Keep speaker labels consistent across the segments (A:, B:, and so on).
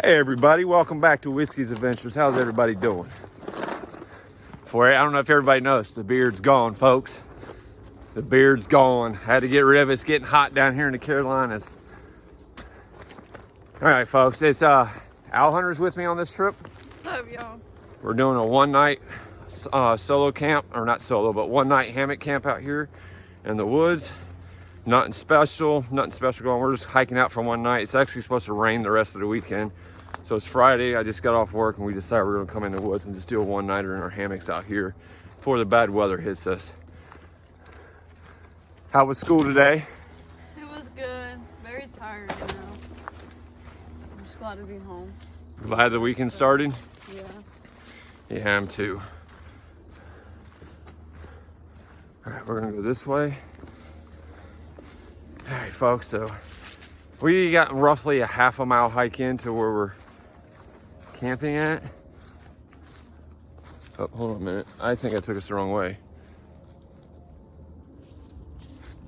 A: Hey everybody, welcome back to Whiskey's Adventures. How's everybody doing? I don't know if everybody knows, the beard's gone, folks. The beard's gone. Had to get rid of it. It's getting hot down here in the Carolinas. All right, folks, it's Owl Hunter's with me on this trip.
B: What's up, y'all?
A: We're doing a one-night solo camp, or not solo, but one-night hammock camp out here in the woods. Nothing special going. We're just hiking out for one night. It's actually supposed to rain the rest of the weekend. So it's Friday. I just got off work and we decided we're gonna come in the woods and just do a one-nighter in our hammocks out here before the bad weather hits us. How was school today?
B: It was good. Very tired, you know. I'm just glad to be home.
A: Glad the weekend started?
B: Yeah.
A: Yeah, I'm too. All right, we're gonna go this way. All right, folks, so we got roughly a half a mile hike into where we're camping at. Oh, hold on a minute. I think I took us the wrong way.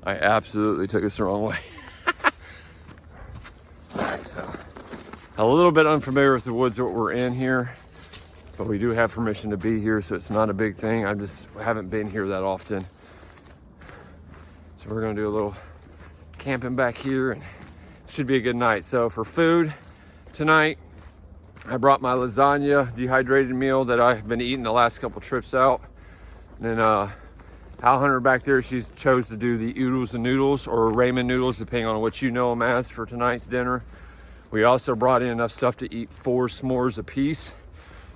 A: I absolutely took us the wrong way. All right, so a little bit unfamiliar with the woods that we're in here, but we do have permission to be here, so it's not a big thing. I haven't been here that often. So we're gonna do a little camping back here and it should be a good night. So for food tonight, I brought my lasagna dehydrated meal that I've been eating the last couple trips out. And then Al Hunter back there, she chose to do the oodles and noodles, or ramen noodles, depending on what you know them as, for tonight's dinner. We also brought in enough stuff to eat 4 s'mores a piece,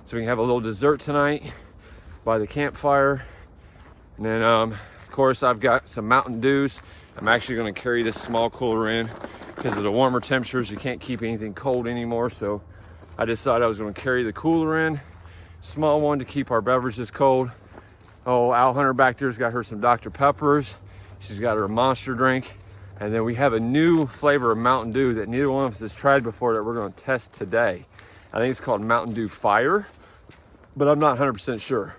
A: so we can have a little dessert tonight by the campfire. And then of course I've got some Mountain Dews. I'm actually going to carry this small cooler in because of the warmer temperatures. You can't keep anything cold anymore, so I decided I was going to carry the cooler in, small one, to keep our beverages cold. Oh, Al Hunter back there's got her some Dr. Peppers. She's got her Monster drink. And then we have a new flavor of Mountain Dew that neither one of us has tried before that we're going to test today. I think it's called Mountain Dew Fire, but I'm not 100% sure.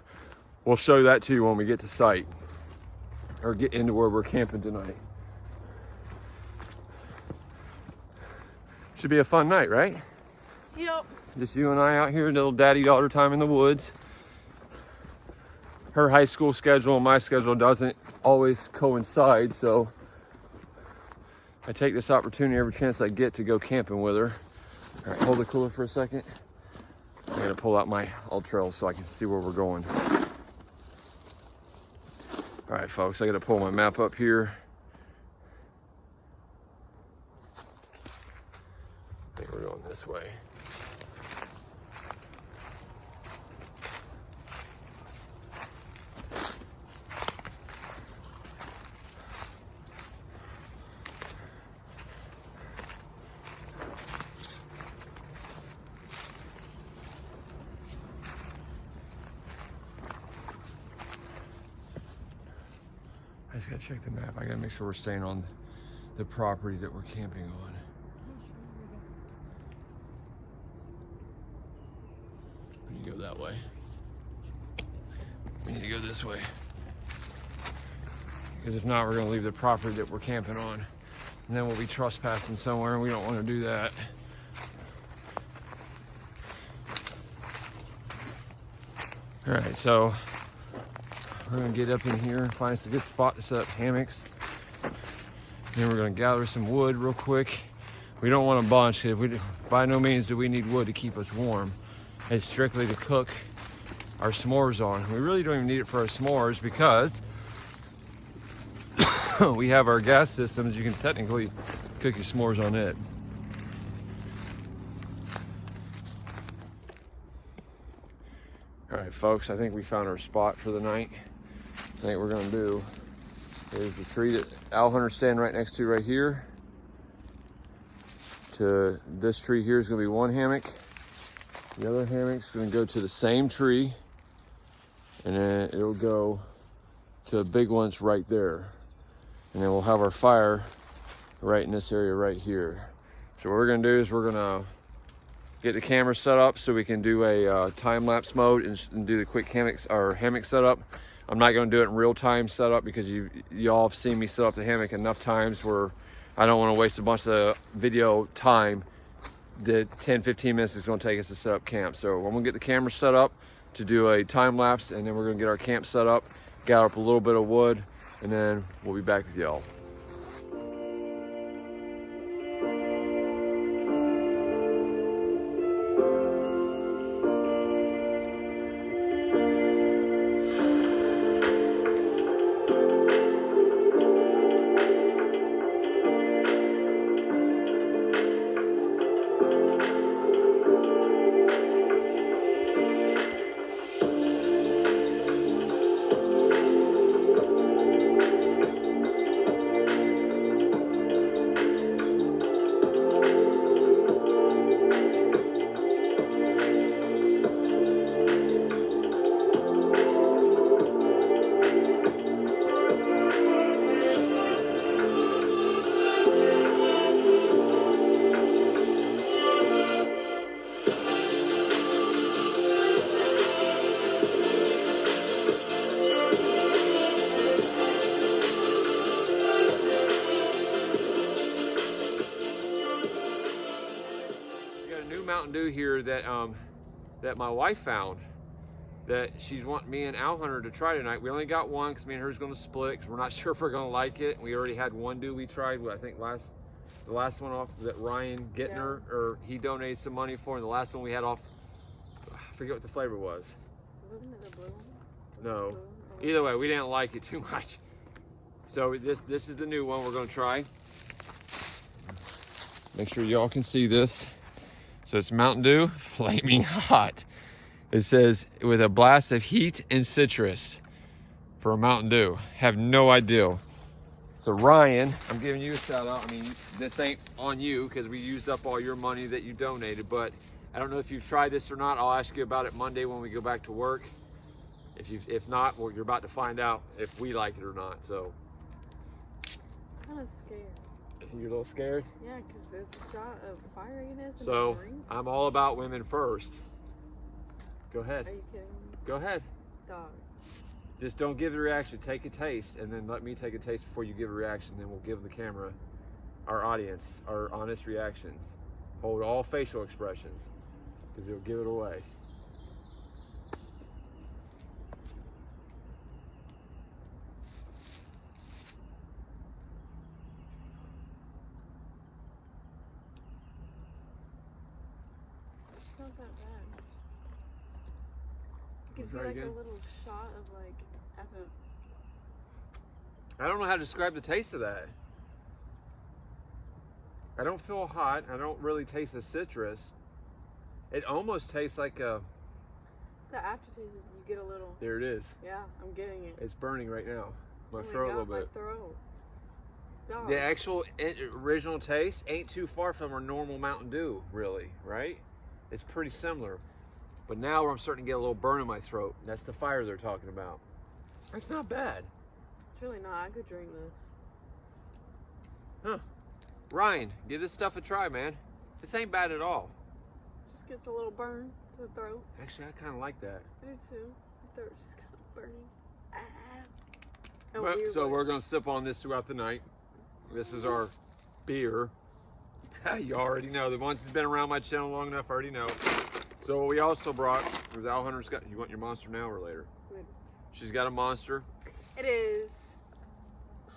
A: We'll show that to you when we get to site, or get into where we're camping tonight. Should be a fun night, right?
B: Yep.
A: Just you and I out here, little daddy-daughter time in the woods. Her high school schedule and my schedule doesn't always coincide, so I take this opportunity every chance I get to go camping with her. All right, hold the cooler for a second. I'm gonna pull out my Ultra so I can see where we're going. All right, folks, I gotta pull my map up here. I think we're going this way. I just gotta check the map. I gotta make sure we're staying on the property that we're camping on. We need to go that way. We need to go this way. Because if not, we're gonna leave the property that we're camping on. And then we'll be trespassing somewhere, and we don't wanna do that. All right, so we're gonna get up in here and find us a good spot to set up hammocks. Then we're gonna gather some wood real quick. We don't want a bunch, because by no means do we need wood to keep us warm. It's strictly to cook our s'mores on. We really don't even need it for our s'mores because we have our gas systems. You can technically cook your s'mores on it. All right, folks, I think we found our spot for the night. I think what we're gonna do is the tree that Al Hunter's standing right next to right here. To this tree here is gonna be one hammock. The other hammock's gonna go to the same tree, and then it'll go to the big ones right there. And then we'll have our fire right in this area right here. So what we're gonna do is we're gonna get the camera set up so we can do a time-lapse mode and do the quick hammock setup. I'm not gonna do it in real time setup because y'all have seen me set up the hammock enough times where I don't wanna waste a bunch of video time the 10-15 minutes it's going to take us to set up camp. So I'm going to get the camera set up to do a time lapse, and then we're going to get our camp set up, gather up a little bit of wood, and then we'll be back with y'all. Mountain Dew here that my wife found that she's wanting me and Al Hunter to try tonight. We only got one because me and her is going to split because we're not sure if we're going to like it. We already had one dew we tried. I think the last one off that Ryan Gittner, or he donated some money for, and the last one we had off, I forget what the flavor was.
B: Wasn't it the blue one?
A: No.
B: Blue?
A: Either way, we didn't like it too much. So this is the new one we're going to try. Make sure y'all can see this. So it's Mountain Dew Flaming Hot. It says with a blast of heat and citrus for a Mountain Dew. Have no idea. So Ryan, I'm giving you a shout out. I mean, this ain't on you because we used up all your money that you donated, but I don't know if you've tried this or not. I'll ask you about it Monday when we go back to work. If not, well, you're about to find out if we like it or not. So.
B: I'm kind of scared.
A: You're a little scared?
B: Yeah, because there's a shot of fieriness and
A: So
B: drink.
A: I'm all about women first. Go ahead.
B: Are you kidding me?
A: Go ahead.
B: Dog.
A: Just don't give the reaction. Take a taste, and then let me take a taste before you give a reaction. Then we'll give the camera, our audience, our honest reactions. Hold all facial expressions, because you'll give it away.
B: It's not that bad. It gives you
A: Try
B: like
A: again?
B: a little shot of like effort.
A: I don't know how to describe the taste of that. I don't feel hot. I don't really taste the citrus. It almost tastes like a...
B: The aftertaste is you get a little...
A: There it is.
B: Yeah, I'm getting it.
A: It's burning right now. My
B: Oh my
A: throat
B: God,
A: a little bit.
B: My throat. Dog.
A: The actual original taste ain't too far from our normal Mountain Dew, really, right? It's pretty similar. But now I'm starting to get a little burn in my throat. That's the fire they're talking about. That's not bad.
B: It's really not. I could drink this.
A: Huh. Ryan, give this stuff a try, man. This ain't bad at all.
B: Just gets a little burn to the throat.
A: Actually, I kind of like that.
B: I do too. My throat's just kind of burning. Ah. In a
A: Well,
B: weird
A: so
B: way.
A: we're going to sip on this throughout the night. This is our beer. You already know. The ones that's been around my channel long enough already know. So what we also brought was Al Hunter's got... You want your Monster now or later?
B: Good.
A: She's got a Monster.
B: It is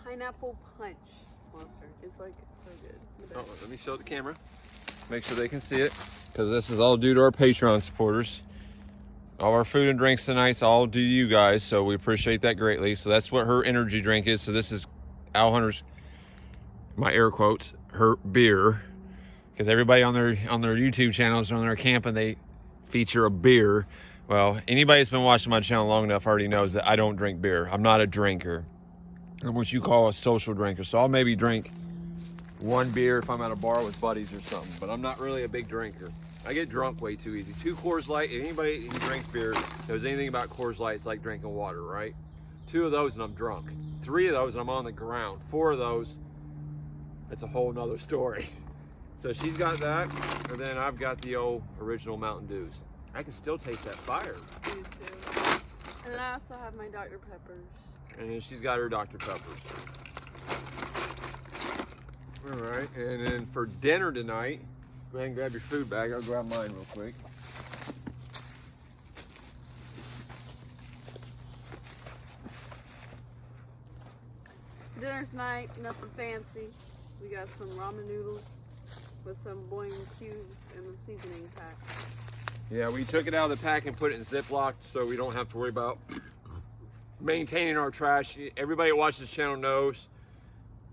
B: pineapple punch monster. It's like it's so good.
A: Oh, let me show the camera. Make sure they can see it. Because this is all due to our Patreon supporters. All our food and drinks tonight's all due to you guys. So we appreciate that greatly. So that's what her energy drink is. So this is Al Hunter's, my air quotes, her beer. Because everybody on their YouTube channels, on their camping, they feature a beer. Well, anybody that's been watching my channel long enough already knows that I don't drink beer. I'm not a drinker. I'm what you call a social drinker. So I'll maybe drink one beer if I'm at a bar with buddies or something. But I'm not really a big drinker. I get drunk way too easy. 2 Coors Light, anybody who drinks beer knows anything about Coors Light, it's like drinking water, right? 2 of those and I'm drunk. 3 of those and I'm on the ground. 4 of those, it's a whole nother story. So she's got that, and then I've got the old original Mountain Dews. I can still taste that fire.
B: Me too. And then I also have my Dr. Peppers.
A: And then she's got her Dr. Peppers. All right, and then for dinner tonight, Go ahead and grab your food bag. I'll grab mine real quick.
B: Dinner tonight, nothing fancy. We got some ramen noodles with some boing cubes and the seasoning pack.
A: Yeah, we took it out of the pack and put it in Ziploc so we don't have to worry about maintaining our trash. Everybody that watches this channel knows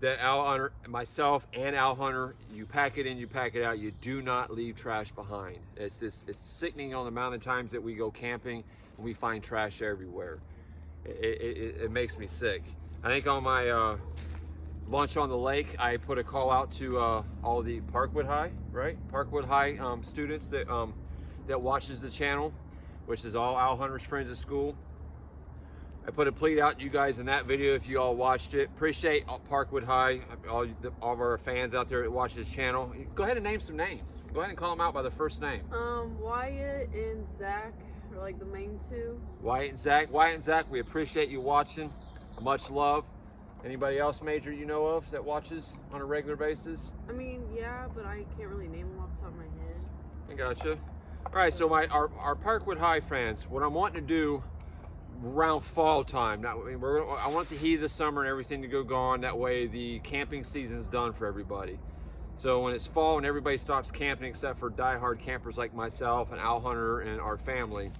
A: that Al Hunter, myself and Al Hunter, you pack it in, you pack it out. You do not leave trash behind. It's sickening on the amount of times that we go camping and we find trash everywhere. It makes me sick. I think on my lunch on the lake, I put a call out to all the Parkwood High, right? Parkwood High students that watches the channel, which is all Al Hunter's friends at school. I put a plea out to you guys in that video if you all watched it. Appreciate Parkwood High, all of our fans out there that watch this channel. Go ahead and name some names. Go ahead and call them out by the first name.
B: Wyatt and Zach are like the main two.
A: Wyatt and Zach, we appreciate you watching. Much love. Anybody else major you know of that watches on a regular basis?
B: I mean, yeah, but I can't really name them off the top of my head.
A: I gotcha. All right, so our Parkwood High fans, what I'm wanting to do around fall time. Now, I want the heat of the summer and everything to go gone. That way the camping season's done for everybody. So when it's fall and everybody stops camping except for diehard campers like myself and Al Hunter and our family,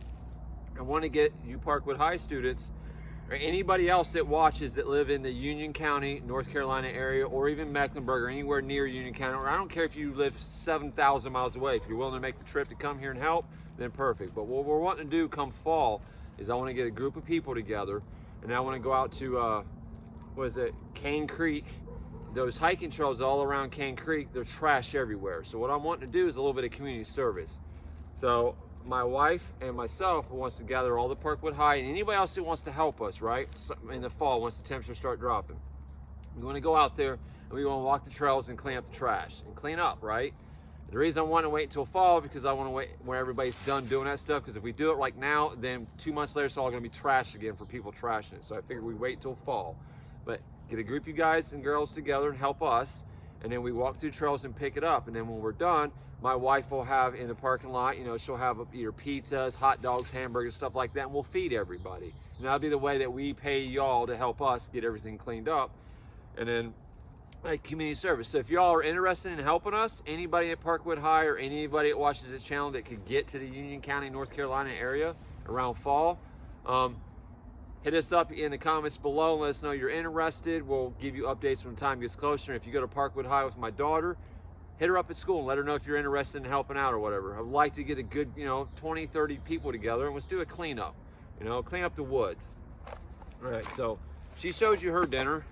A: I want to get you Parkwood High students or anybody else that watches that live in the Union County, North Carolina area, or even Mecklenburg or anywhere near Union County, or I don't care if you live 7,000 miles away. If you're willing to make the trip to come here and help, then perfect. But what we're wanting to do come fall is I want to get a group of people together, and I want to go out to, Cane Creek. Those hiking trails all around Cane Creek, there's trash everywhere. So what I'm wanting to do is a little bit of community service. So my wife and myself wants to gather all the Parkwood High and anybody else that wants to help us, right? In the fall, once the temperatures start dropping. We want to go out there and we want to walk the trails and clean up the trash and clean up, right? The reason I want to wait until fall because I want to wait when everybody's done doing that stuff, because if we do it right now, then 2 months later it's all going to be trash again for people trashing it. So I figured we wait until fall. But get a group of you guys and girls together and help us, and then we walk through trails and pick it up. And then when we're done, my wife will have in the parking lot, she'll have either pizzas, hot dogs, hamburgers, stuff like that, and we'll feed everybody. And that'll be the way that we pay y'all to help us get everything cleaned up. And then like community service. So if y'all are interested in helping us, anybody at Parkwood High or anybody that watches the channel that could get to the Union County, North Carolina area around fall, hit us up in the comments below and let us know you're interested. We'll give you updates when the time gets closer. And if you go to Parkwood High with my daughter, hit her up at school and let her know if you're interested in helping out or whatever. I'd like to get a good, 20, 30 people together and let's do a cleanup, clean up the woods. All right, so she shows you her dinner.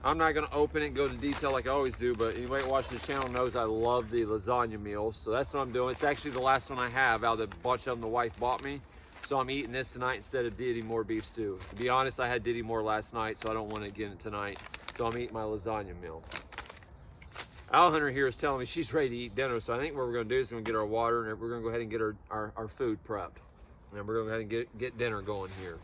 A: I'm not going to open it and go into detail like I always do, but anybody that watches the channel knows I love the lasagna meals. So that's what I'm doing. It's actually the last one I have out of the bunch of them the wife bought me. So I'm eating this tonight instead of Diddy Moore beef stew. To be honest, I had Diddy Moore last night, so I don't want to get it tonight. So I'm eating my lasagna meal. Al Hunter here is telling me she's ready to eat dinner, so I think what we're going to do is we're going to get our water and we're going to go ahead and get our food prepped. And we're going to go ahead and get dinner going here.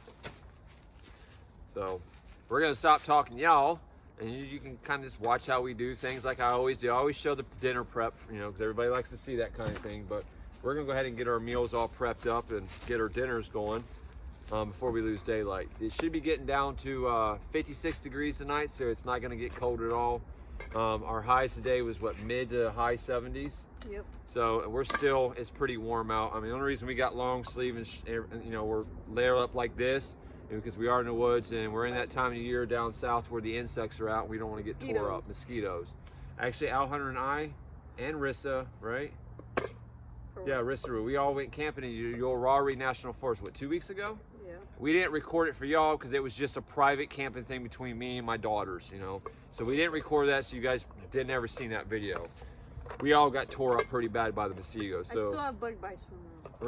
A: So we're going to stop talking y'all. And you can kind of just watch how we do things like I always do. I always show the dinner prep, because everybody likes to see that kind of thing. But we're going to go ahead and get our meals all prepped up and get our dinners going before we lose daylight. It should be getting down to 56 degrees tonight, so it's not going to get cold at all. Our highs today was, mid to high 70s?
B: Yep.
A: So it's pretty warm out. I mean, the only reason we got long sleeve and, we're layered up like this because we are in the woods and we're in that time of year down south where the insects are out. We don't want to get tore up. Mosquitoes. Actually, Al Hunter and I and Rissa, right? Yeah, Rissa, we all went camping in Yorari National Forest, 2 weeks ago?
B: Yeah.
A: We didn't record it for y'all because it was just a private camping thing between me and my daughters, So we didn't record that, so you guys didn't ever see that video. We all got tore up pretty bad by the mosquitoes. So.
B: I still have bug bites from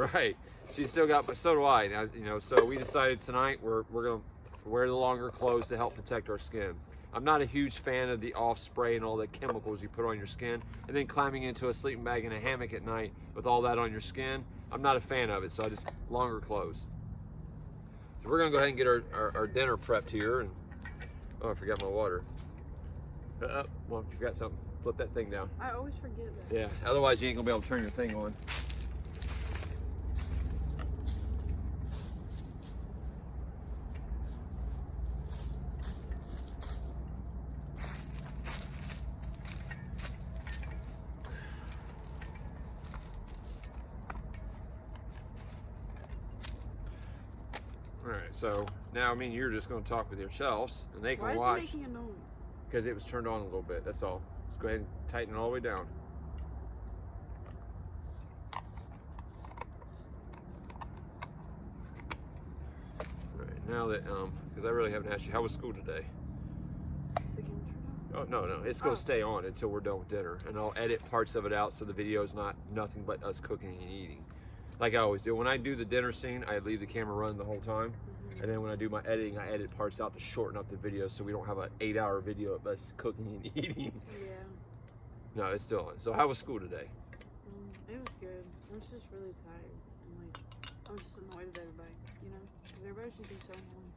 B: them.
A: Right. She still got, but so do I. Now, so we decided tonight we're gonna wear the longer clothes to help protect our skin. I'm not a huge fan of the off spray and all the chemicals you put on your skin, and then climbing into a sleeping bag in a hammock at night with all that on your skin. I'm not a fan of it, so I just longer clothes. So we're gonna go ahead and get our dinner prepped here. And oh, I forgot my water. Well, you got something. Flip that thing down.
B: I always forget that.
A: Yeah, otherwise you ain't gonna be able to turn your thing on. All right, so now me and you're just gonna talk with yourselves, and they can
B: Why
A: watch.
B: is it making a noise?
A: Because it was turned on a little bit, that's all. Let's go ahead and tighten it all the way down. All right, now that, because I really haven't asked you, how was school today?
B: Is the camera turned
A: Oh, no, it's gonna stay on until we're done with dinner. And I'll edit parts of it out so the video's not nothing but us cooking and eating. Like I always do. When I do the dinner scene, I leave the camera running the whole time. And then when I do my editing, I edit parts out to shorten up the video so we don't have an 8-hour video of us cooking and eating.
B: Yeah.
A: No, it's still on. So how was school today?
B: It was good. I was just really tired. And like, I was just annoyed with everybody, you know? Because everybody should be so annoying.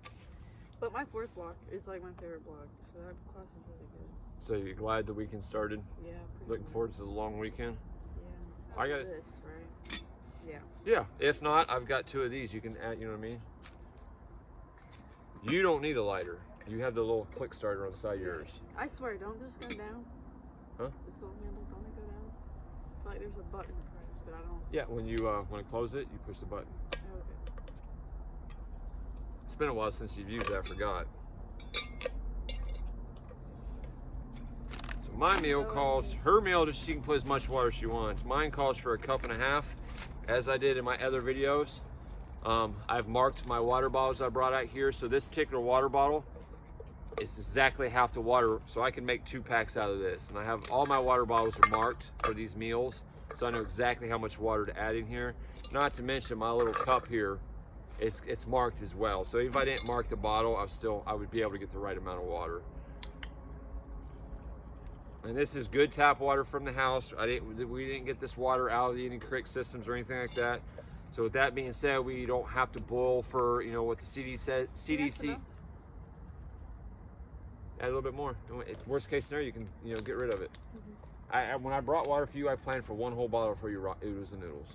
B: But my fourth block is like my favorite block. So that class is really good.
A: So you're glad the weekend started?
B: Yeah.
A: Looking forward to the long weekend?
B: Yeah.
A: I got
B: this, right? Yeah.
A: Yeah. If not, I've got 2 of these. You can add, you know what I mean? You don't need a lighter. You have the little click starter on the side of yours. I
B: swear, don't this go down?
A: Huh?
B: This little handle, don't it go down? I feel like there's a button to press, but I don't.
A: Yeah, when you want to close it, you push the button.
B: Oh, okay.
A: It's been a while since you've used that, I forgot. So my meal calls, her meal, she can put as much water as she wants. Mine calls for 1.5 cups, as I did in my other videos. I've marked my water bottles I brought out here. So this particular water bottle is exactly half the water. So I can make 2 packs out of this. And I have all my water bottles are marked for these meals. So I know exactly how much water to add in here. Not to mention my little cup here, it's marked as well. So if I didn't mark the bottle, I would be able to get the right amount of water. And this is good tap water from the house. We didn't get this water out of any creek systems or anything like that. So with that being said, we don't have to boil for, you know, what the CDC. Add a little bit more. Worst case scenario, you can, you know, get rid of it. When I brought water for you, I planned for 1 whole bottle for your oodles and noodles.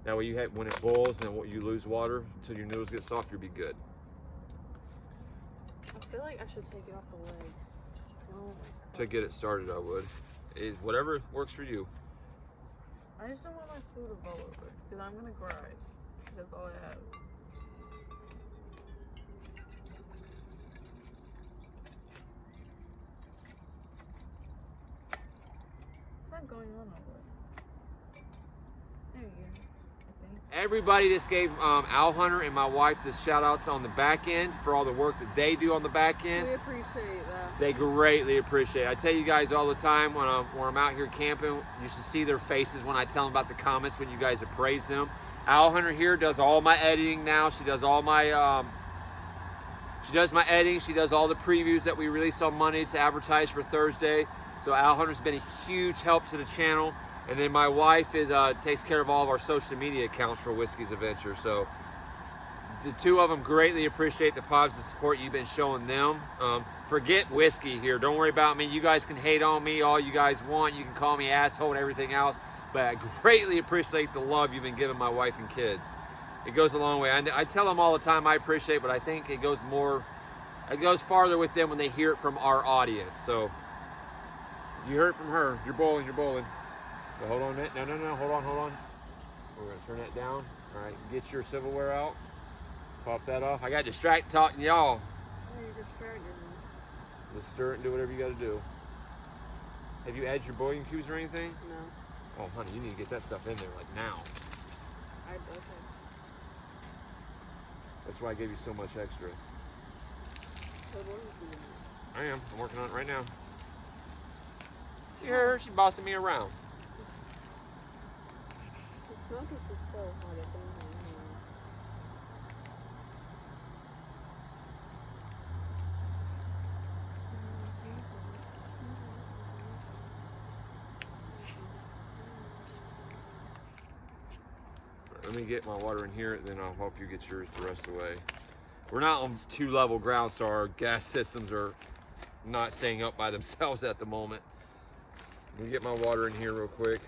A: That way, when it boils and you lose water until your noodles get soft, you'll be good.
B: I feel like I should take it off the legs.
A: To get it started, I would. Whatever works for you.
B: I just don't want my food to roll over, because I'm gonna cry. That's all I have. What's not going on over there? There you go.
A: Everybody just gave Owl Hunter and my wife the shout outs on the back end for all the work that they do on the back end.
B: We appreciate that.
A: They greatly appreciate it. I tell you guys all the time when I'm out here camping, you should see their faces when I tell them about the comments when you guys appraise them. Owl Hunter here does all my editing now. She does all my she does my editing. She does all the previews that we release on Monday to advertise for Thursday. So Owl Hunter's been a huge help to the channel. And then my wife takes care of all of our social media accounts for Whiskey's Adventure. So the 2 of them greatly appreciate the positive support you've been showing them. Forget whiskey here. Don't worry about me. You guys can hate on me all you guys want. You can call me asshole and everything else. But I greatly appreciate the love you've been giving my wife and kids. It goes a long way. I tell them all the time I appreciate, but I think it goes farther with them when they hear it from our audience. So you heard it from her. You're bowling. So hold on a minute. No. Hold on. We're going to turn that down. All right, get your silverware out. Pop that off. I got distracted talking to y'all.
B: Oh, you're distracted.
A: Just stir it and do whatever you got to do. Have you added your boiling cubes or anything?
B: No.
A: Oh, honey, you need to get that stuff in there, like now.
B: Okay.
A: That's why I gave you so much extra.
B: So what are you doing?
A: I am. I'm working on it right now. You heard her? She's bossing me around.
B: The smoke is just so hot. It burns my hands.
A: Let me get my water in here, and then I'll help you get yours the rest of the way. We're not on 2-level ground, so our gas systems are not staying up by themselves at the moment. Let me get my water in here real quick.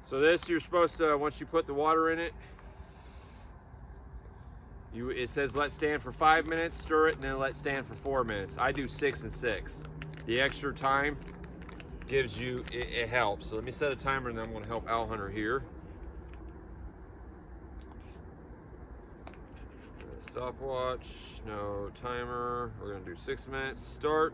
A: So this, you're supposed to, once you put the water in it, it says let stand for 5 minutes, stir it, and then let stand for 4 minutes. I do 6 and 6. The extra time gives you, it helps. So let me set a timer, and then I'm gonna help Owl Hunter here. Stopwatch, no timer. We're gonna do 6 minutes, start.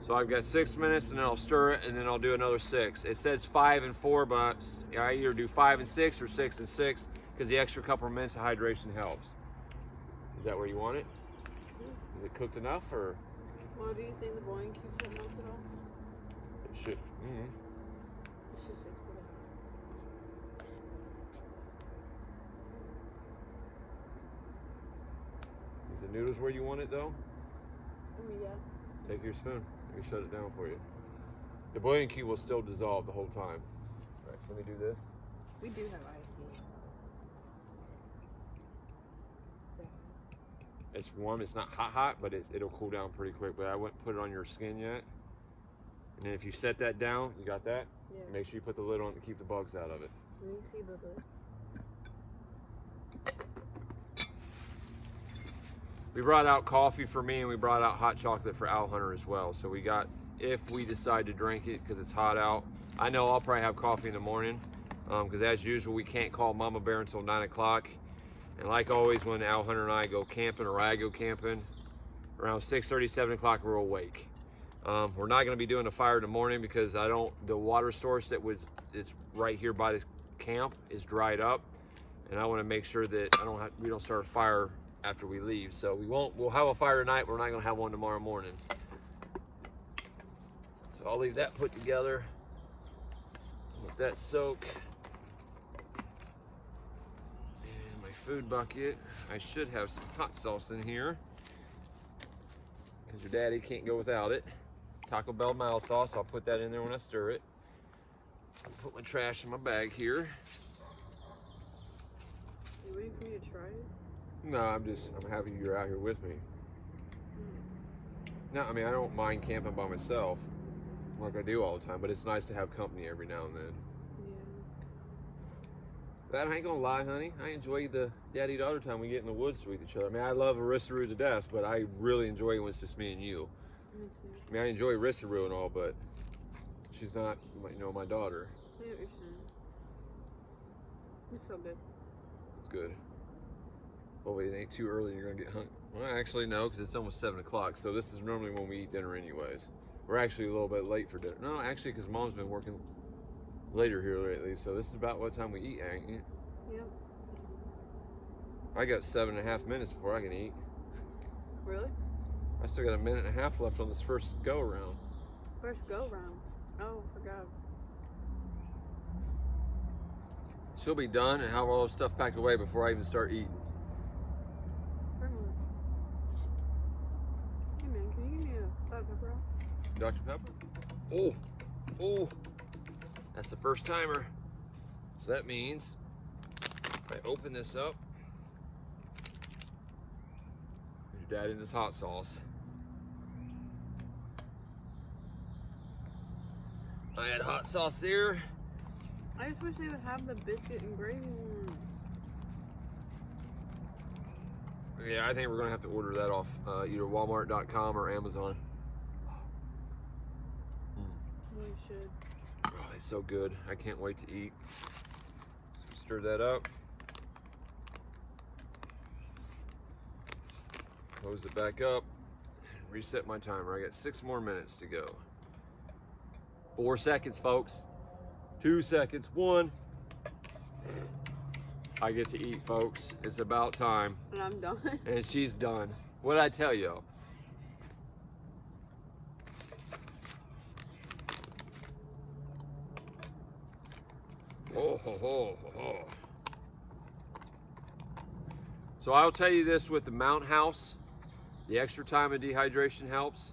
A: So I've got 6 minutes, and then I'll stir it, and then I'll do another 6. It says 5 and 4, but I either do 5 and 6 or 6 and 6, because the extra couple of minutes of hydration helps. Is that where you want it? Is it cooked enough, or?
B: Well, do you think the boiling cubes have melted off?
A: It should.
B: It's just 6 minutes.
A: Is the noodles where you want it, though?
B: Yeah.
A: Take your spoon. Let me shut it down for you. The boiling cube will still dissolve the whole time. All right, so let me do this.
B: We do have ice.
A: It's warm. It's not hot, but it'll cool down pretty quick. But I wouldn't put it on your skin yet. And then if you set that down, you got that?
B: Yeah.
A: Make sure you put the lid on to keep the bugs out of it.
B: Let me see the lid.
A: We brought out coffee for me, and we brought out hot chocolate for Owl Hunter as well. So we got, if we decide to drink it because it's hot out. I know I'll probably have coffee in the morning because as usual, we can't call Mama Bear until 9 o'clock. And like always, when Owl Hunter and I go camping, or I go camping, around 6:30, 7 o'clock, we're awake. We're not going to be doing a fire in the morning because the water source it's right here by the camp is dried up, and I want to make sure that we don't start a fire after we leave. So we'll have a fire tonight. We're not going to have one tomorrow morning. So I'll leave that put together. Let that soak. And my food bucket. I should have some hot sauce in here because your daddy can't go without it. Taco Bell mild sauce. I'll put that in there when I stir it. I'll put my trash in my bag here.
B: You waiting for me to try it?
A: No, I'm happy you're out here with me. No, I mean, I don't mind camping by myself like I do all the time, but it's nice to have company every now and then.
B: Yeah.
A: But I ain't gonna lie, honey. I enjoy the daddy-daughter time we get in the woods with each other. I mean, I love Arissaru to death, but I really enjoy it when it's just me and you.
B: Me too.
A: I mean, I enjoy Arissaru and all, but she's not, my daughter.
B: I know what you're saying. It's so good.
A: It's good. Well, it ain't too early, you're gonna get hungry. Well, actually, no, because it's almost 7 o'clock, so this is normally when we eat dinner anyways. We're actually a little bit late for dinner. No, actually, because Mom's been working later here lately, so this is about what time we eat, ain't it?
B: Yep.
A: I got 7.5 minutes before I can eat.
B: Really?
A: I still got a minute and a half left on this first go-around.
B: First go-round? Oh, forgot.
A: She'll be done and have all the stuff packed away before I even start eating.
B: Hey man, can you give me a Dr. Pepper?
A: Dr. Pepper? Oh, that's the first timer. So that means if I open this up, there's your dad in this hot sauce. I had hot sauce there.
B: I just wish they would have the biscuit and gravy ones.
A: Yeah, I think we're gonna have to order that off either Walmart.com or Amazon.
B: We should.
A: Oh, it's so good. I can't wait to eat. So stir that up. Close it back up. And reset my timer. I got 6 more minutes to go. 4 seconds, folks. 2 seconds. 1. I get to eat, folks. It's about time.
B: And I'm done.
A: And she's done. What did I tell you? oh. So I'll tell you this with the Mount House, the extra time of dehydration helps.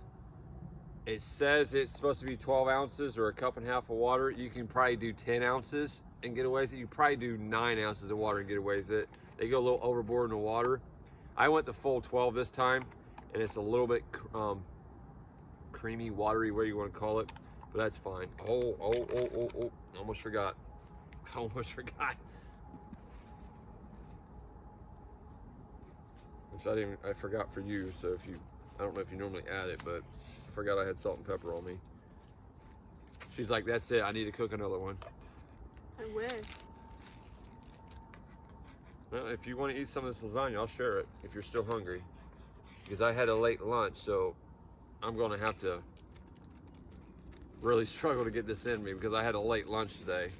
A: It says it's supposed to be 12 ounces or a cup and a half of water. You can probably do 10 ounces and get away with it. You probably do 9 ounces of water and get away with it. They go a little overboard in the water. I went the full 12 this time, and it's a little bit creamy, watery, whatever you want to call it, but that's fine. Oh, almost forgot. Which I forgot for you, so I don't know if you normally add it, but I forgot I had salt and pepper on me. She's like, that's it, I need to cook another one.
B: I wish.
A: Well, if you want to eat some of this lasagna, I'll share it if you're still hungry. Because I had a late lunch, so I'm going to have to really struggle to get this in me because I had a late lunch today.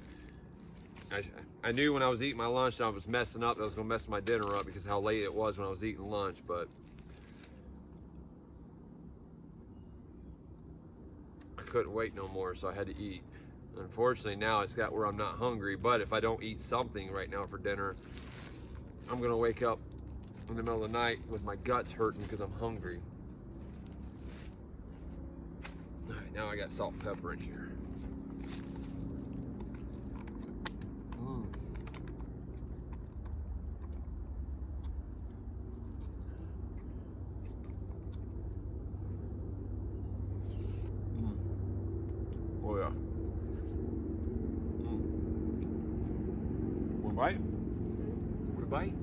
A: I knew when I was eating my lunch I was messing up, that I was going to mess my dinner up because of how late it was when I was eating lunch, but I couldn't wait no more, so I had to eat. Unfortunately, now it's got where I'm not hungry, but if I don't eat something right now for dinner, I'm going to wake up in the middle of the night with my guts hurting because I'm hungry. All right, now I got salt and pepper in here. Oh yeah. Want a bite? Want a bite?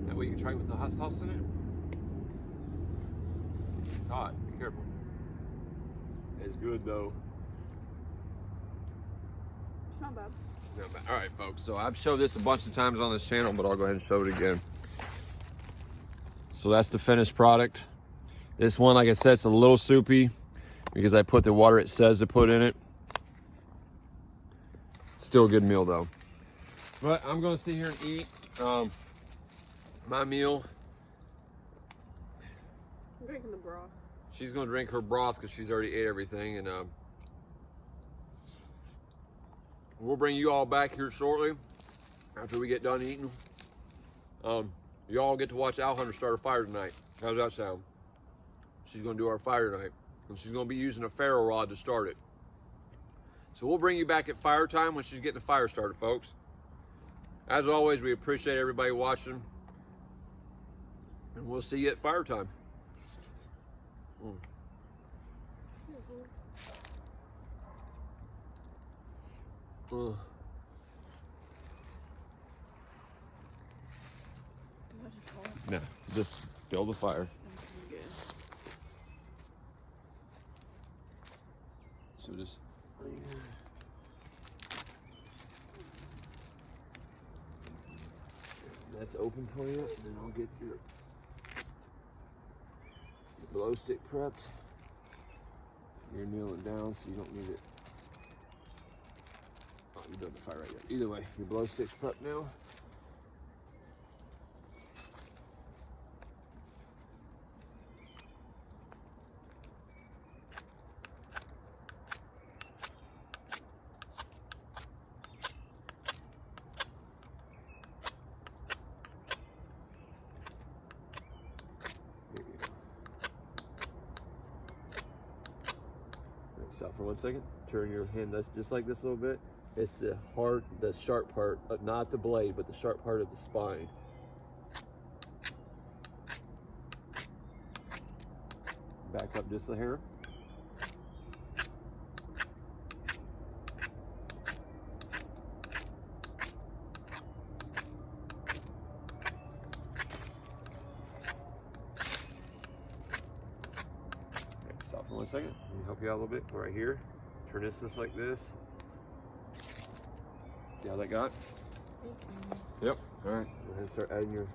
A: That way you can try it with the hot sauce in it. It's hot. Be careful. It's good though.
B: It's not bad.
A: Not bad. All right, folks. So I've showed this a bunch of times on this channel, but I'll go ahead and show it again. So that's the finished product. This one, like I said, it's a little soupy because I put the water it says to put in it. Still a good meal though. But I'm gonna sit here and eat my meal.
B: I'm drinking the broth.
A: She's gonna drink her broth because she's already ate everything, and we'll bring you all back here shortly after we get done eating. Y'all get to watch Owl Hunter start a fire tonight. How's that sound? She's gonna do our fire tonight, and she's gonna be using a ferro rod to start it. So we'll bring you back at fire time when she's getting the fire started, folks. As always, we appreciate everybody watching, and we'll see you at fire time. No, just build the fire.
B: Okay, good.
A: So just that's open for you, and then I'll get your glow stick prepped. You're kneeling down, so you don't need it. Oh, you don't have the fire right yet. Either way, your glow stick's prepped now. Stop for 1 second. Turn your hand just like this a little bit. It's the sharp part, not the blade, but the sharp part of the spine. Back up just a hair. Stop for 1 second. Let me help you out a little bit. Right here. Turn this just like this. See how that got? Yep. All right. Go ahead and start adding your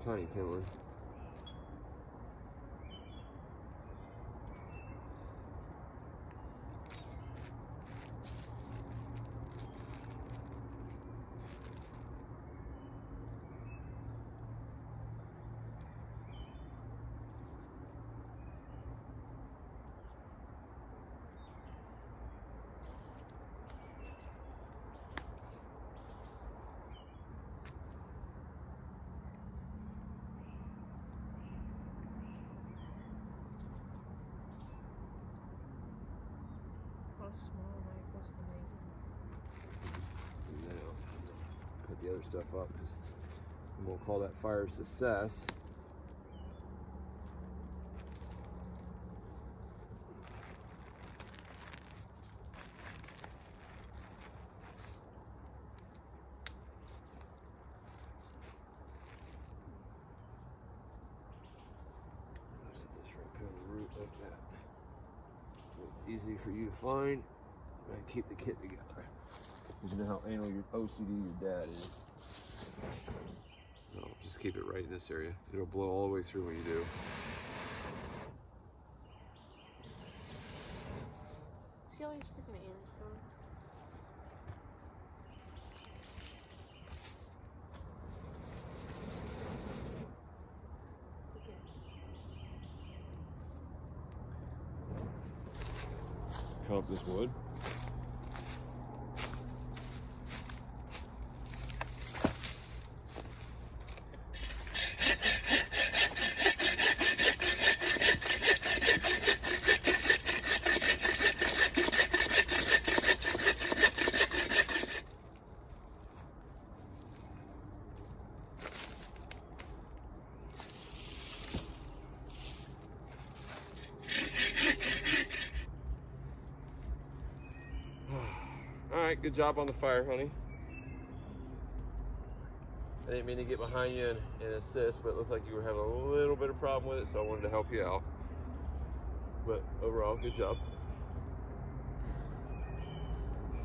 A: tiny kindling.
B: small rifles to make.
A: Now, put the other stuff up because we'll call that fire a success. Like that. It's easy for you to find and keep the kit together. You know how anal your OCD your dad is. No, just keep it right in this area. It'll blow all the way through when you do.
B: See all these freaking ants going?
A: Cut up this wood. All right, good job on the fire, honey. I didn't mean to get behind you and assist, but it looked like you were having a little bit of problem with it, so I wanted to help you out. But overall, good job.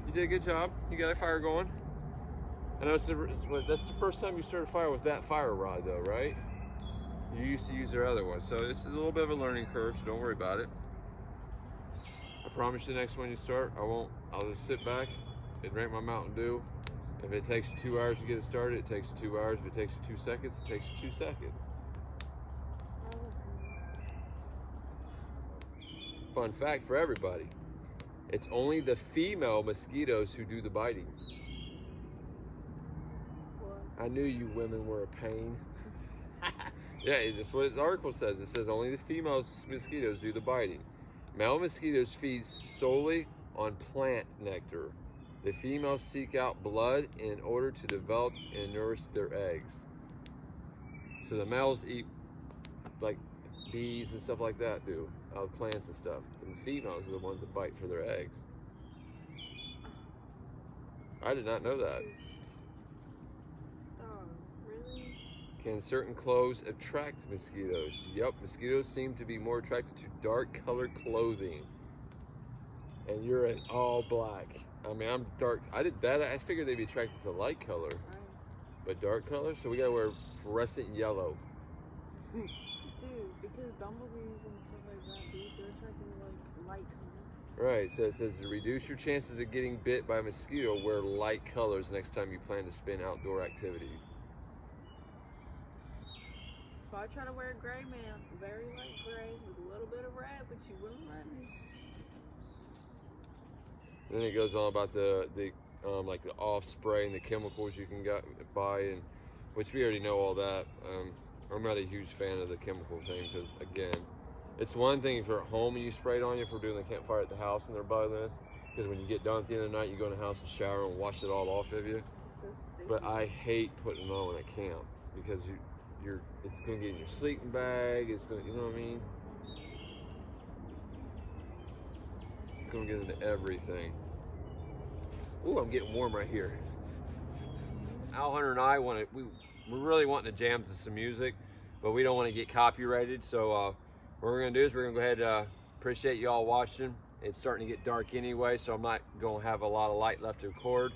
A: You did a good job. You got a fire going. I know that's the first time you started a fire with that fire rod, though, right? You used to use their other one, so this is a little bit of a learning curve, so don't worry about it. I promise you the next one you start, I'll just sit back and drink my Mountain Dew. If it takes you 2 hours to get it started, it takes you 2 hours. If it takes you 2 seconds, it takes you 2 seconds. Fun fact for everybody, it's only the female mosquitoes who do the biting. I knew you women were a pain. Yeah, that's what the article says. It says only the female mosquitoes do the biting. Male mosquitoes feed solely on plant nectar. The females seek out blood in order to develop and nourish their eggs. So the males eat like bees and stuff like that do, plants and stuff. And the females are the ones that bite for their eggs. I did not know that.
B: Really?
A: Can certain clothes attract mosquitoes? Yep, mosquitoes seem to be more attracted to dark colored clothing. And you're in all black. I mean, I'm dark. I figured they'd be attracted to light color.
B: Right.
A: But dark color? So we gotta wear fluorescent yellow.
B: Dude, because bumblebees and stuff like that, dude, they're attracted to like light color.
A: Right, so it says to reduce your chances of getting bit by a mosquito, wear light colors next time you plan to spend outdoor activities.
B: So I try to wear gray, man. Very light gray with a little bit of red, but you wouldn't let me.
A: Then it goes on about the like the off spray and the chemicals you can buy, and which we already know all that. I'm not a huge fan of the chemical thing because again, it's one thing if you're at home and you spray it on you, if we're doing the campfire at the house and they're buying this, because when you get done at the end of the night, you go in the house and shower and wash it all off of you.
B: So stupid.
A: But I hate putting it on at camp because it's gonna get in your sleeping bag. It's gonna, you know what I mean? It's gonna get into everything. Ooh, I'm getting warm right here. Al Hunter and I we're really wanting to jam to some music, but we don't want to get copyrighted. So what we're gonna do is we're gonna go ahead. Appreciate you all watching. It's starting to get dark anyway, so I'm not gonna have a lot of light left to record.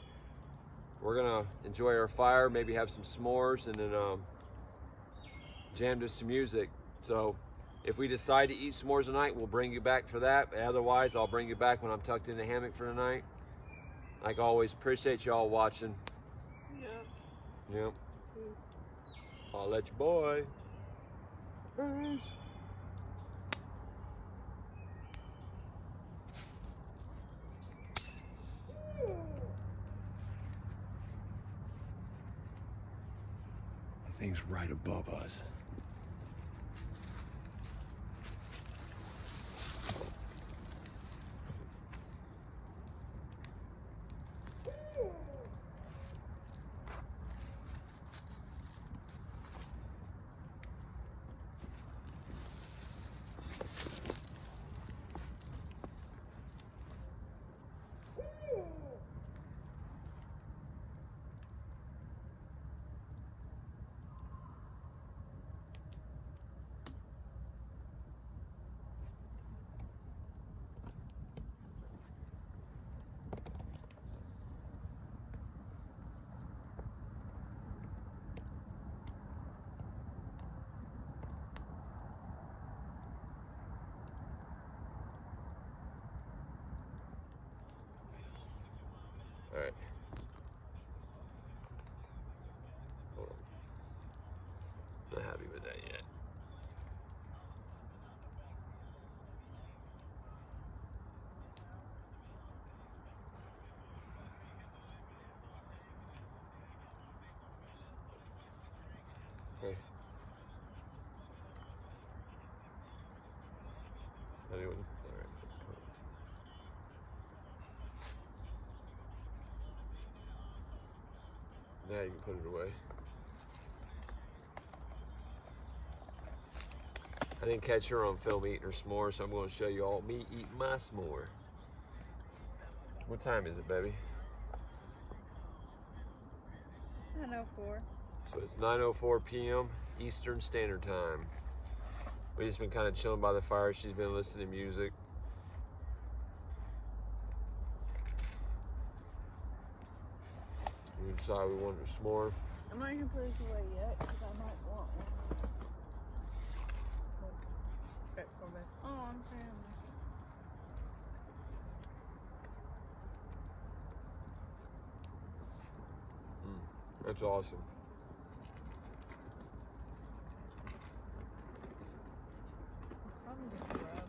A: We're gonna enjoy our fire, maybe have some s'mores, and then jam to some music. So if we decide to eat s'mores tonight, we'll bring you back for that. Otherwise, I'll bring you back when I'm tucked in the hammock for tonight. Like always, appreciate y'all watching.
B: Yeah.
A: Yep.
B: Peace.
A: I'll let you boy. Peace. The thing's right above us. Now you can put it away. I didn't catch her on film eating her s'more, so I'm going to show you all me eating my s'more. What time is it, baby?
B: 9:04.
A: So it's 9:04 p.m. Eastern Standard Time. We just been kind of chilling by the fire. She's been listening to music. We decided we wanted a s'more.
B: I'm not gonna put this away yet because I might want one. Oh, I'm saying.
A: That's awesome.
B: Probably just grab.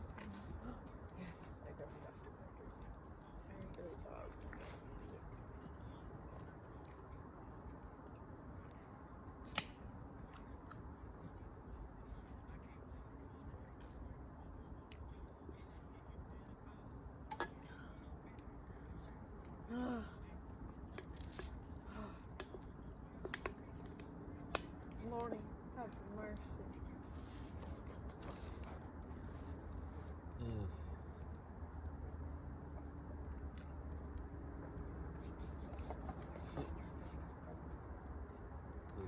B: Yes, I got the Dr. Pepper. Very good dog. Morning, have mercy.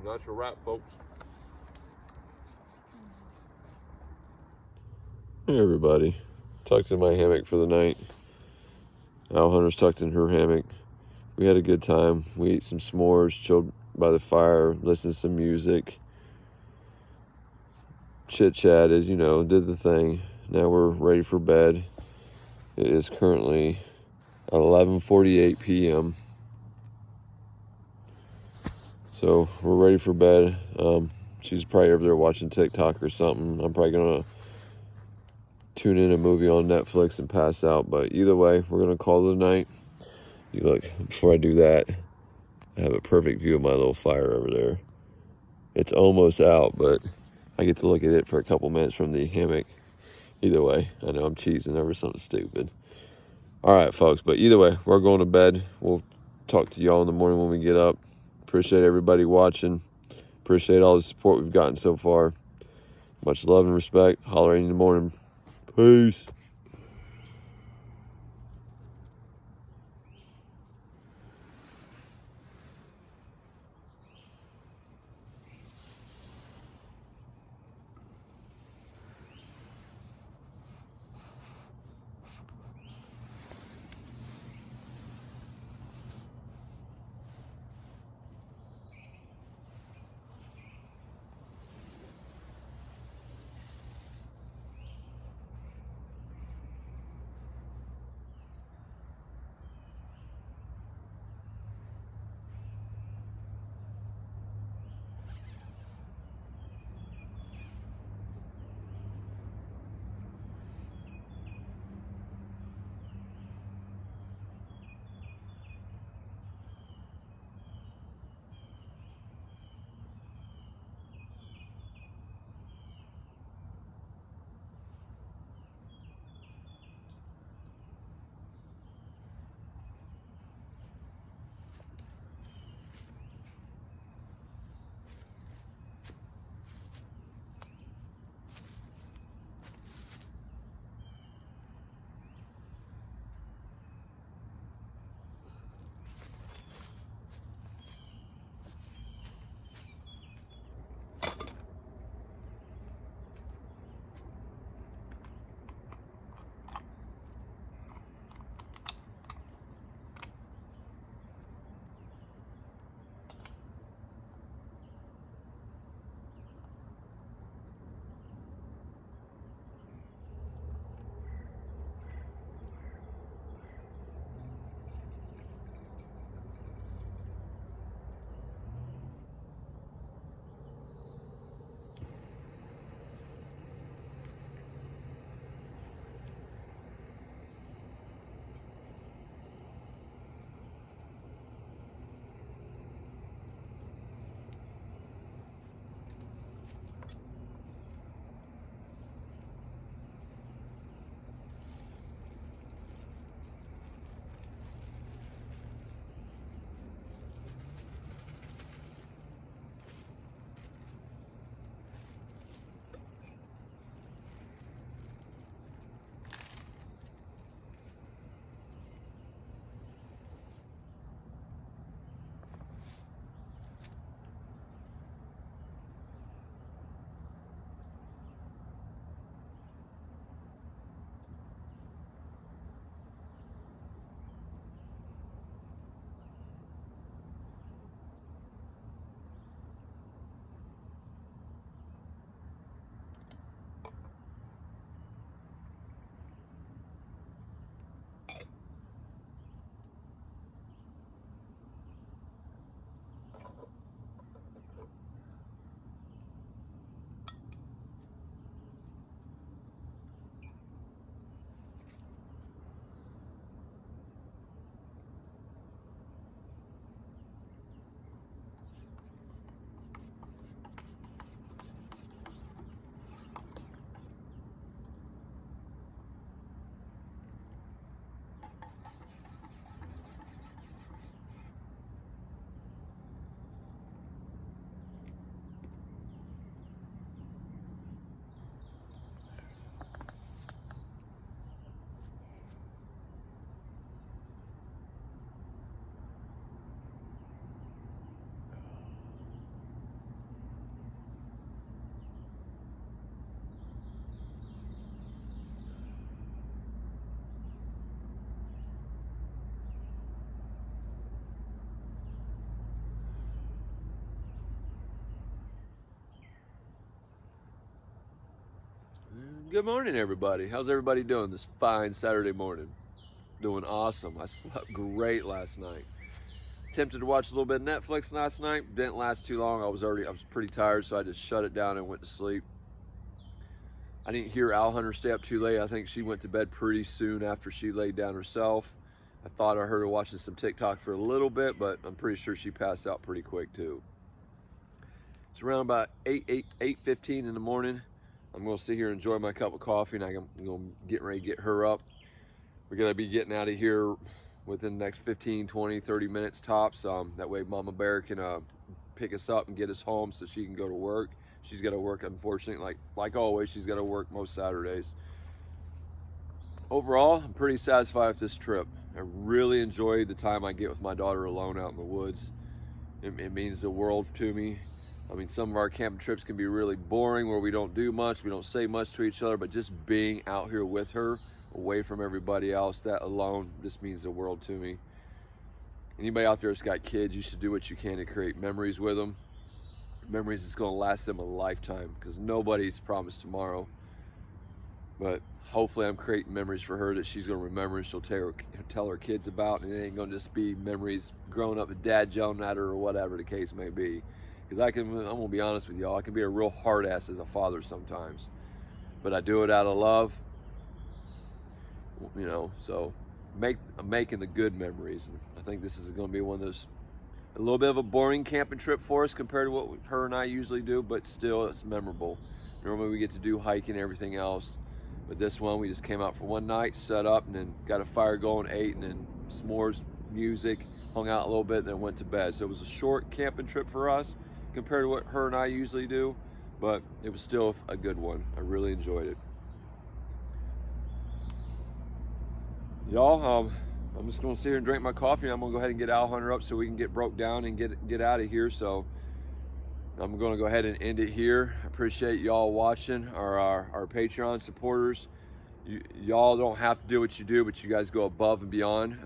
A: That's a wrap, folks. Hey everybody, tucked in my hammock for the night. Owl Hunter's tucked in her hammock. We had a good time. We ate some s'mores, chilled by the fire, listened to some music, chit-chatted, you know, did the thing. Now we're ready for bed. It is currently 11:48 p.m. So we're ready for bed. She's probably over there watching TikTok or something. I'm probably gonna tune in a movie on Netflix and pass out. But either way, we're gonna call it a night. You look, before I do that, I have a perfect view of my little fire over there. It's almost out, but I get to look at it for a couple minutes from the hammock. Either way, I know I'm cheesing over something stupid. All right, folks, but either way, we're going to bed. We'll talk to y'all in the morning when we get up. Appreciate everybody watching. Appreciate all the support we've gotten so far. Much love and respect. Holler at you in the morning. Peace. Good morning, everybody. How's everybody doing this fine Saturday morning? Doing awesome. I slept great last night. Attempted to watch a little bit of Netflix last night. Didn't last too long. I was pretty tired, so I just shut it down and went to sleep. I didn't hear Al Hunter stay up too late. I think she went to bed pretty soon after she laid down herself. I thought I heard her watching some TikTok for a little bit, but I'm pretty sure she passed out pretty quick too. It's around about 8:15 in the morning. I'm gonna sit here and enjoy my cup of coffee, and I'm gonna get ready to get her up. We're gonna be getting out of here within the next 15, 20, 30 minutes tops. That way Mama Bear can pick us up and get us home so she can go to work. She's got to work, unfortunately, like always, she's got to work most Saturdays. Overall, I'm pretty satisfied with this trip. I really enjoyed the time I get with my daughter alone out in the woods. It means the world to me. I mean, some of our camping trips can be really boring where we don't do much, we don't say much to each other, but just being out here with her, away from everybody else, that alone just means the world to me. Anybody out there that's got kids, you should do what you can to create memories with them. Memories that's going to last them a lifetime, because nobody's promised tomorrow. But hopefully I'm creating memories for her that she's going to remember and she'll tell her kids about, and it ain't going to just be memories growing up with dad yelling at her or whatever the case may be. Because I'm going to be honest with y'all, I can be a real hard ass as a father sometimes. But I do it out of love. You know, so I'm making the good memories. And I think this is going to be one of those, a little bit of a boring camping trip for us compared to what her and I usually do, but still it's memorable. Normally we get to do hiking and everything else, but this one we just came out for one night, set up, and then got a fire going, ate, and then s'mores, music, hung out a little bit, and then went to bed. So it was a short camping trip for us compared to what her and I usually do, but it was still a good one. I really enjoyed it. Y'all, I'm just gonna sit here and drink my coffee, and I'm gonna go ahead and get Al Hunter up so we can get broke down and get out of here. So I'm gonna go ahead and end it here. I appreciate y'all watching, our Patreon supporters. Y'all don't have to do what you do, but you guys go above and beyond.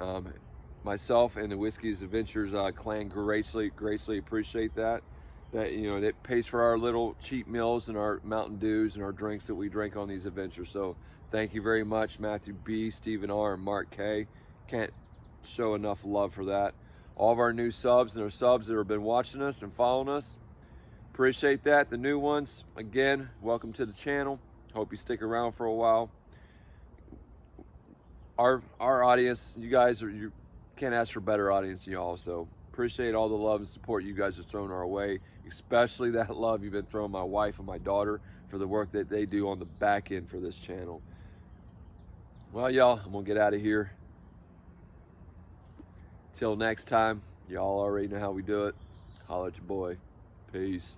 A: Myself and the Whiskey's Adventures clan greatly appreciate that. That, you know, that pays for our little cheap meals and our Mountain Dews and our drinks that we drink on these adventures. So thank you very much, Matthew B, Stephen R, and Mark K. Can't show enough love for that. All of our new subs and our subs that have been watching us and following us, appreciate that. The new ones, again, welcome to the channel. Hope you stick around for a while. Our audience, you can't ask for a better audience than y'all. So appreciate all the love and support you guys have thrown our way, especially that love you've been throwing my wife and my daughter for the work that they do on the back end for this channel. Well, y'all, I'm gonna get out of here. Till next time, y'all already know how we do it. Holla at your boy. Peace.